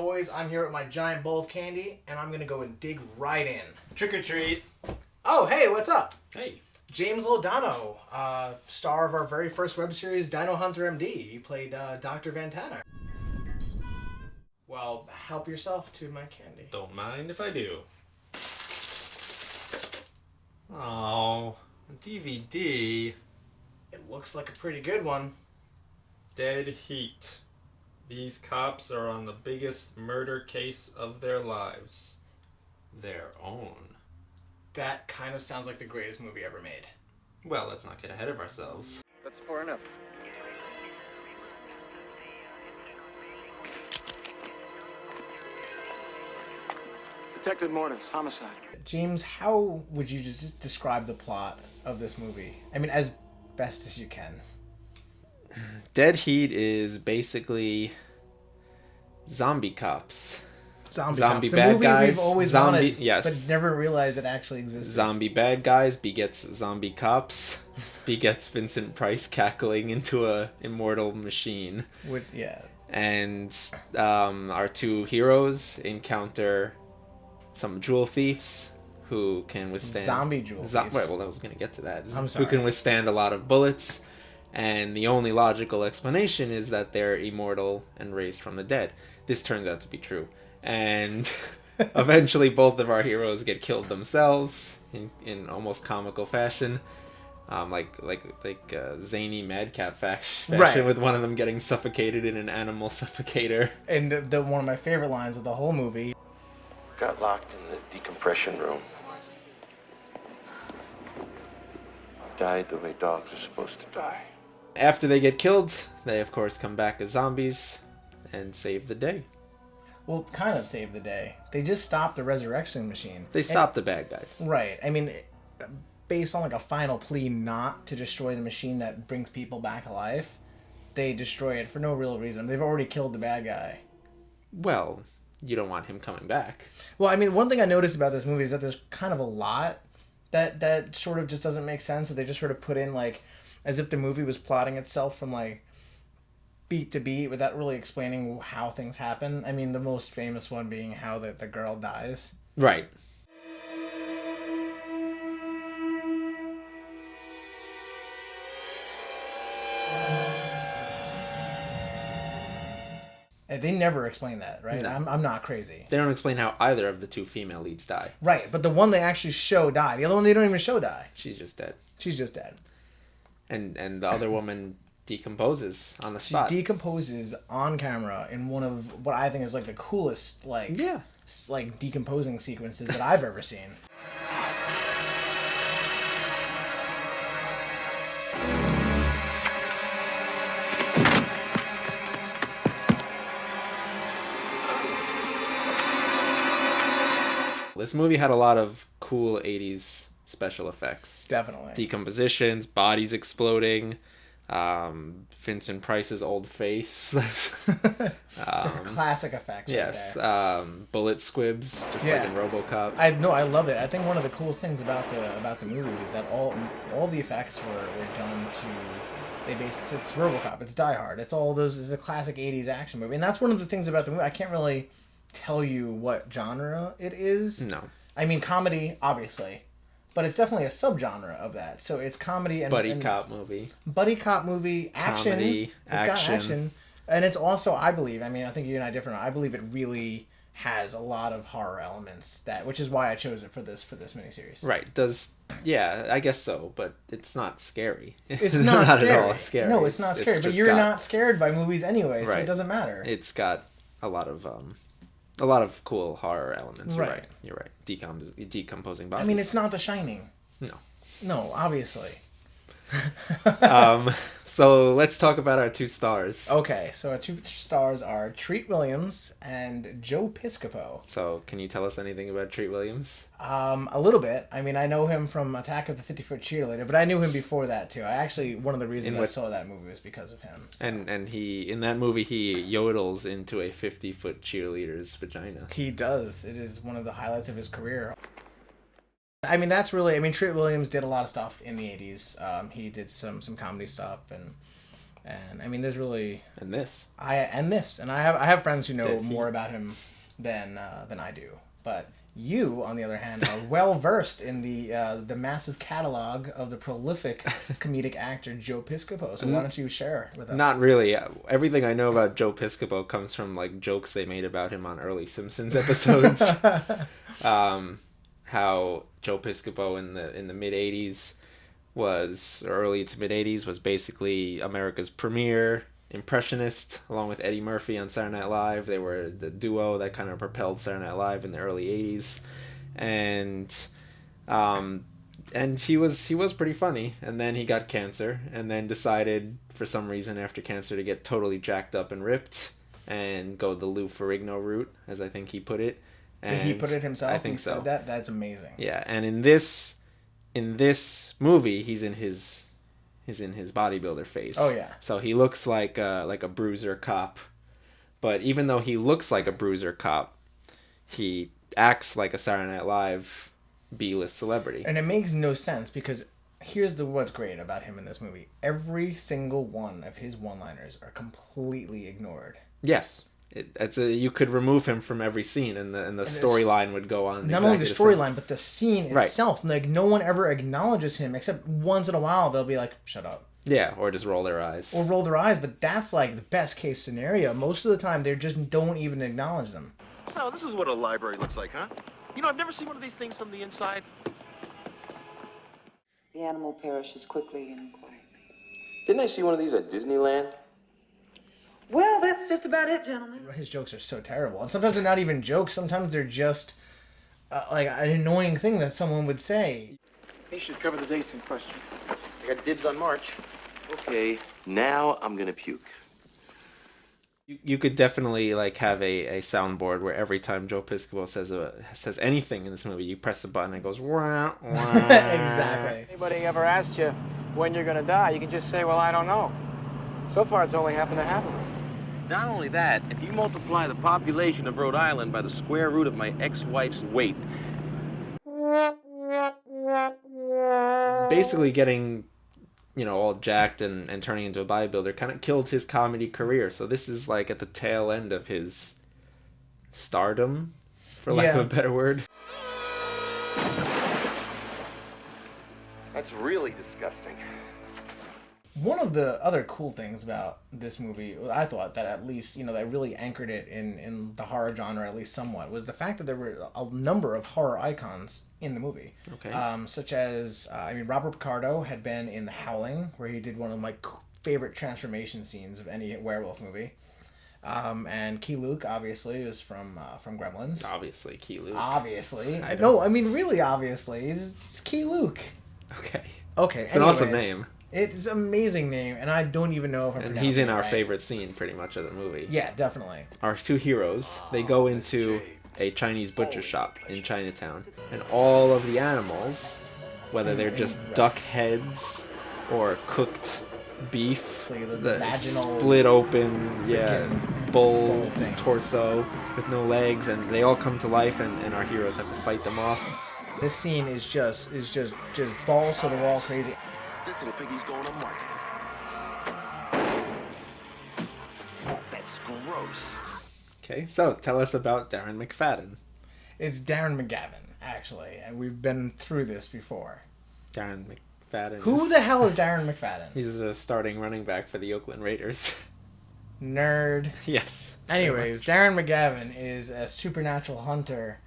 always, I'm here with my giant bowl of candy, and I'm going to go and dig right in. Trick or treat. Oh, hey, what's up? Hey. James Laudano, star of our very first web series, Dino Hunter MD. He played Dr. Van Tanner. Well, help yourself to my candy. Don't mind if I do. Oh, DVD. It looks like a pretty good one. Dead Heat. These cops are on the biggest murder case of their lives. Their own. That kind of sounds like the greatest movie ever made. Well, let's not get ahead of ourselves. That's far enough. Detective Mortis, homicide. James, how would you just describe the plot of this movie? I mean, as best as you can. Dead Heat is basically zombie cops. Zombie Zombie cops. The bad movie guys. we've always Zombie, wanted, yes. but never realized it actually existed. Zombie bad guys begets zombie cops, begets Vincent Price cackling into a immortal machine. Yeah. And our two heroes encounter some jewel thieves who can withstand... Zombie jewel thieves. Wait, well, I was going to get to that. I'm sorry. Who can withstand a lot of bullets. And the only logical explanation is that they're immortal and raised from the dead. This turns out to be true. And eventually both of our heroes get killed themselves in almost comical fashion. Like zany madcap fashion, Right. with one of them getting suffocated in an animal suffocator. And the one of my favorite lines of the whole movie. Got locked in the decompression room. Died the way dogs are supposed to die. After they get killed, they of course come back as zombies and save the day. Well, kind of save the day. They just stopped the resurrection machine. They stop the bad guys. Right. I mean, based on like a final plea not to destroy the machine that brings people back to life, they destroy it for no real reason. They've already killed the bad guy. Well, you don't want him coming back. Well, I mean, one thing I noticed about this movie is that there's kind of a lot that sort of just doesn't make sense. That they just sort of put in, like, as if the movie was plotting itself from, like, beat to beat without really explaining how things happen. I mean, the most famous one being how the girl dies. Right. They never explain that, right? No. I'm not crazy. They don't explain how either of the two female leads die. Right, but the one they actually show die. The other one they don't even show die. She's just dead. She's just dead. And the other woman decomposes on the spot. She decomposes on camera in one of what I think is like the coolest like decomposing sequences that I've ever seen. This movie had a lot of cool 80s special effects. Definitely. Decompositions, bodies exploding, Vincent Price's old face. Classic effects. Yes. Right there. Bullet squibs, just like in RoboCop. I love it. I think one of the coolest things about the movie is that all the effects were done to it's RoboCop, it's Die Hard, it's all those. It's a classic 80s action movie, and that's one of the things about the movie. I can't really tell you what genre it is. No. I mean, comedy, obviously, but it's definitely a subgenre of that. So it's comedy and Buddy cop movie, action. Comedy, It's got action, and it's also, I believe. I mean, I think you and I are different. I believe it really has a lot of horror elements which is why I chose it for this miniseries. Right. I guess so, but it's not scary. It's not scary. At all scary. No, it's not scary. But you're not scared by movies anyway, so right. it doesn't matter. It's got a lot of cool horror elements. Right. You're right. Decomposing bodies. I mean, it's not The Shining. No, obviously. So let's talk about our two stars. Okay, so our two stars are Treat Williams and Joe Piscopo. So can you tell us anything about Treat Williams? A little bit. I mean, I know him from Attack of the 50-Foot Cheerleader, but I knew him before that too. One of the reasons I saw that movie was because of him. So. And he, in that movie, he yodels into a 50-foot cheerleader's vagina. He does. It is one of the highlights of his career. I mean, Treat Williams did a lot of stuff in the 80s. He did some comedy stuff, And I mean, there's really And this. I have friends who know Dead more Heat. about him than I do. But you, on the other hand, are well versed in the massive catalog of the prolific comedic actor Joe Piscopo. So why don't you share with us? Not really. Everything I know about Joe Piscopo comes from like jokes they made about him on early Simpsons episodes. How Joe Piscopo in the mid '80s was, or early to mid '80s, was basically America's premier impressionist, along with Eddie Murphy on Saturday Night Live. They were the duo that kind of propelled Saturday Night Live in the early '80s, and he was pretty funny. And then he got cancer, and then decided for some reason after cancer to get totally jacked up and ripped and go the Lou Ferrigno route, as I think he put it. Did he put it himself? I think He so. said that? That's amazing. Yeah, and in this movie, he's in his bodybuilder phase. Oh, yeah. So he looks like a bruiser cop, but even though he looks like a bruiser cop, he acts like a Saturday Night Live B-list celebrity. And it makes no sense because here's what's great about him in this movie. Every single one of his one-liners are completely ignored. Yes. You could remove him from every scene, and the storyline would go on. Not exactly only the storyline, but the scene Right. itself. Like, no one ever acknowledges him, except once in a while they'll be like, shut up. Yeah, or just roll their eyes. Or roll their eyes, but that's like the best case scenario. Most of the time, they just don't even acknowledge them. So this is what a library looks like, huh? You know, I've never seen one of these things from the inside. The animal perishes quickly and quietly. Didn't I see one of these at Disneyland? Well, that's just about it, gentlemen. His jokes are so terrible. And sometimes they're not even jokes. Sometimes they're just like an annoying thing that someone would say. He should cover the dates in question. I got dibs on March. Okay, now I'm gonna puke. You could definitely like have a soundboard where every time Joe Piscopo says anything in this movie, you press a button and it goes wah, wah. Exactly. Anybody ever asked you when you're gonna die, you can just say, well, I don't know. So far, it's only happened to half of us. Not only that, if you multiply the population of Rhode Island by the square root of my ex-wife's weight. Basically getting, all jacked and turning into a bodybuilder kind of killed his comedy career. So this is like at the tail end of his stardom, for lack of a better word. That's really disgusting. One of the other cool things about this movie, I thought that at least, that really anchored it in the horror genre, at least somewhat, was the fact that there were a number of horror icons in the movie. Okay. Such as, Robert Picardo had been in The Howling, where he did one of my favorite transformation scenes of any werewolf movie. And Key Luke, obviously, is from Gremlins. Obviously, Key Luke. Obviously. No, really obviously. It's Key Luke. Okay. Okay, It's an awesome name. It's an amazing name, and I don't even know if I'm And he's in pronouncing it our right. favorite scene, pretty much, of the movie. Yeah, definitely. Our two heroes, they go into a Chinese butcher shop in Chinatown, and all of the animals, whether they're just duck heads or cooked beef, The the vaginal split open, bull bull thing. torso with no legs, and they all come to life, and our heroes have to fight them off. This scene is just balls to the wall crazy. This little piggy's going to market. Oh, that's gross. Okay, so tell us about Darren McFadden. It's Darren McGavin, actually, and we've been through this before. Darren McFadden. Who the hell is Darren McFadden? He's a starting running back for the Oakland Raiders. Nerd. Yes. Anyways, Darren McGavin is a supernatural hunter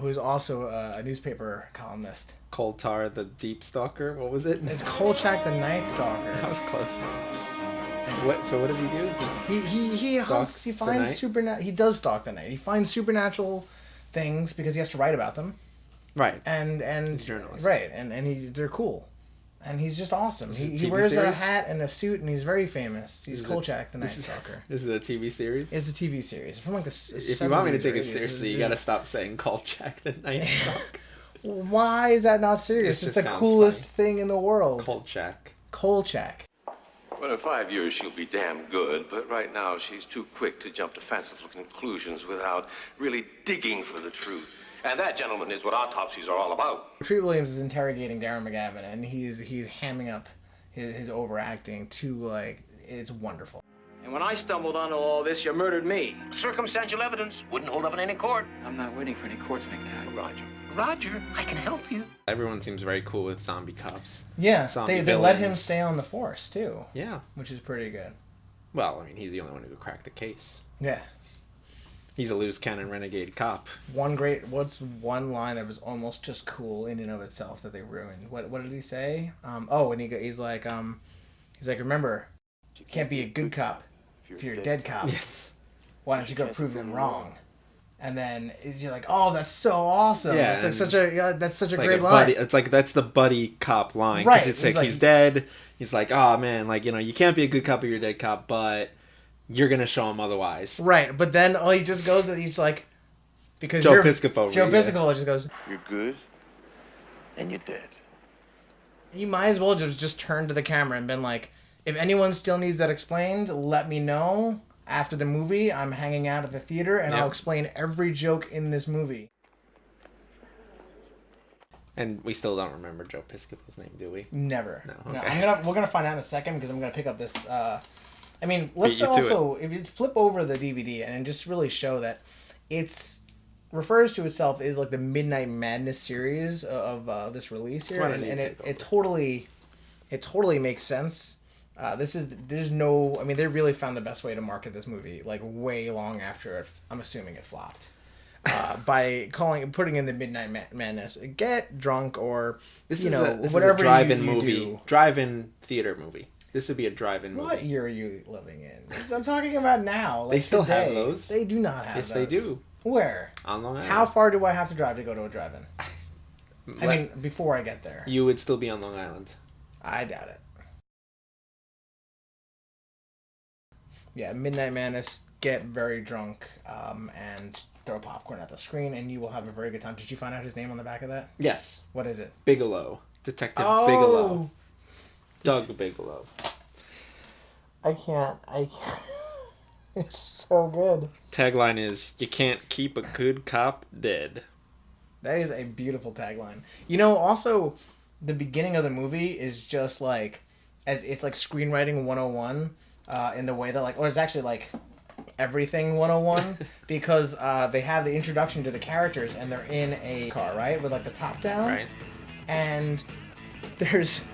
who's also a newspaper columnist. Coltar the Deep Stalker. What was it? It's Kolchak the Night Stalker. That was close. So what does he do? He hunts. He finds He does stalk the night. He finds supernatural things because he has to write about them. Right. And He's a journalist. Right, and they're cool. And he's just awesome. This is a He TV wears series? a hat and a suit, and he's very famous. He's This is Kolchak the Night Stalker. This is a TV series? It's a TV series. It's from like the If you want me to 70s take or it 80s. seriously, you gotta stop saying Kolchak the Night Stalker. Why is that not serious? It It's just the sounds coolest funny. thing in the world. Kolchak. Kolchak. Well, in 5 years, she'll be damn good, but right now she's too quick to jump to fanciful conclusions without really digging for the truth. And that, gentlemen, is what autopsies are all about. Treat Williams is interrogating Darren McGavin, and he's hamming up his overacting to, like, it's wonderful. And when I stumbled onto all this, you murdered me. Circumstantial evidence wouldn't hold up in any court. I'm not waiting for any court to make that happen. Roger, I can help you. Everyone seems very cool with zombie cops. Yeah, Zombie they let him villains. stay on the force too, Yeah. which is pretty good. Well, I mean, he's the only one who could crack the case. Yeah. He's a loose cannon renegade cop. What's one line that was almost just cool in and of itself that they ruined? What did he say? And he's like, remember, you can't be a good cop if you're a dead cop. Yes. Why don't you go prove them wrong? And then you're like, oh, that's so awesome. Yeah, It's like that's such a Like great a line. buddy, it's like that's the buddy cop line. Right, Because it's he's like like- he's dead. He's like, oh man, like, you know, you can't be a good cop if you're a dead cop, but you're gonna show him otherwise. Right, but then all he just goes and he's like, because Joe Piscopo. Joe yeah. Piscopo just goes, You're good, and you're dead. you might as well just turn to the camera and been like, if anyone still needs that explained, let me know. After the movie, I'm hanging out at the theater, and Yep. I'll explain every joke in this movie. And we still don't remember Joe Piscopo's name, do we? Never. No, okay. We're gonna find out in a second because I'm gonna pick up this. I mean, let's Beat you to also if you flip over the DVD and just really show that it's refers to itself as like the Midnight Madness series of this release here, Why and, don't you and take it totally makes sense. There's no, I mean, they really found the best way to market this movie, like way long after I'm assuming it flopped, by putting in the Midnight Madness, get drunk or This whatever is a drive-in you movie, do. drive-in theater movie. This would be a drive-in movie. What year are you living in? I'm talking about now. Like They still have today. those. They do not have Yes, those. they do. Where? On Long Island. How far do I have to drive to go to a drive-in? I mean, before I get there. You would still be on Long Island. I doubt it. Yeah, Midnight Madness, get very drunk, and throw popcorn at the screen, and you will have a very good time. Did you find out his name on the back of that? Yes. What is it? Bigelow. Detective Oh! Bigelow. Doug Bigelow. I can't. It's so good. Tagline is, you can't keep a good cop dead. That is a beautiful tagline. You know, also, the beginning of the movie is just like, as it's like screenwriting 101, in the way that like, or it's actually like everything 101, because they have the introduction to the characters and they're in a car, right? With like the top down. Right. And there's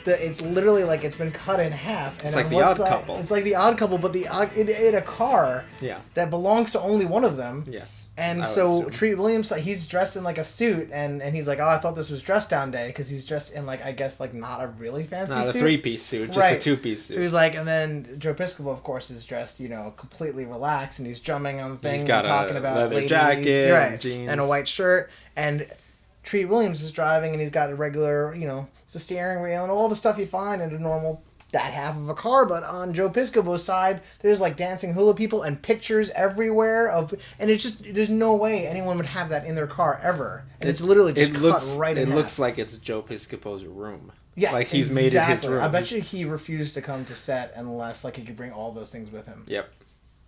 it's literally like it's been cut in half. And It's like on The one Odd side- Couple. It's like The Odd Couple, but in a car Yeah. that belongs to only one of them. Yes. And I would so assume. Treat Williams, he's dressed in like a suit, and he's like, oh, I thought this was dress down day, because he's dressed in like, I guess like not a really fancy Not a suit. 3-piece suit, just Right. a 2-piece suit. So he's like, and then Joe Piscopo, of course, is dressed, completely relaxed, and he's jumping on things got and talking a about leather ladies, jacket, right, jeans. and a white shirt, and Treat Williams is driving, and he's got a regular, it's a steering wheel and all the stuff you'd find in a normal that half of a car. But on Joe Piscopo's side, there's like dancing hula people and pictures everywhere and it's just, there's no way anyone would have that in their car ever, and it's literally just cut right in It half. looks like it's Joe Piscopo's room. Yes, like he's made it his room. I bet you he refused to come to set unless like he could bring all those things with him. Yep.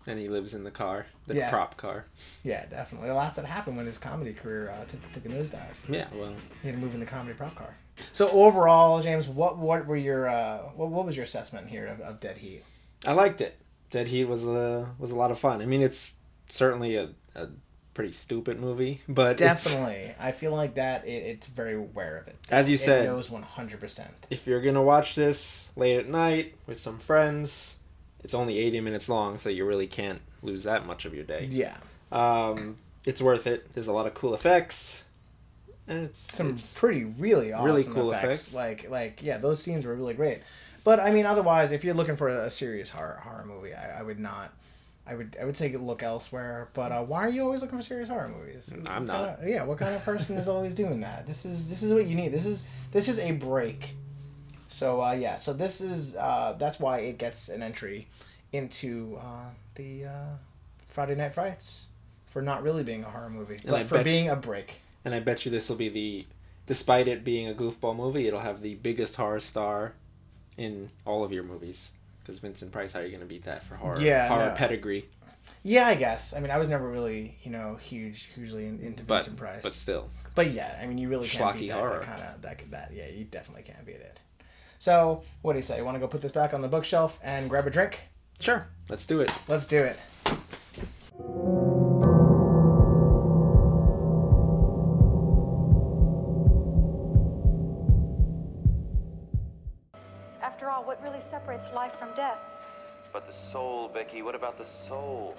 And he lives in the car, the Yeah. prop car. Yeah, definitely. Lots that happened when his comedy career took a nosedive. Yeah, well, He had to move in the comedy prop car. So overall, James, what were your what was your assessment here of Dead Heat? I liked it. Dead Heat was a lot of fun. I mean, it's certainly a pretty stupid movie, but Definitely, I feel like that it's very aware of it. As you said, it knows 100%. If you're gonna watch this late at night with some friends, it's only 80 minutes long, so you really can't lose that much of your day. Yeah, It's worth it. There's a lot of cool effects, and it's pretty really awesome really cool effects. Like yeah, those scenes were really great. But I mean, otherwise, if you're looking for a serious horror movie, I would not. I would say look elsewhere. But why are you always looking for serious horror movies? I'm not. What kind of person is always doing that? This is what you need. This is a break. So so this is that's why it gets an entry into the Friday Night Frights, for not really being a horror movie, but for being a break. And I bet you this will be despite it being a goofball movie, it'll have the biggest horror star in all of your movies. Because Vincent Price, how are you going to beat that for horror? Yeah, horror no. pedigree. Yeah, I guess. I mean, I was never really, hugely into Vincent Price. But still. But yeah, I mean, you really can't Schlocky beat that, horror. that. Yeah, you definitely can't beat it. So, what do you say? You want to go put this back on the bookshelf and grab a drink? Sure, let's do it. Let's do it. After all, what really separates life from death? But the soul, Becky, what about the soul?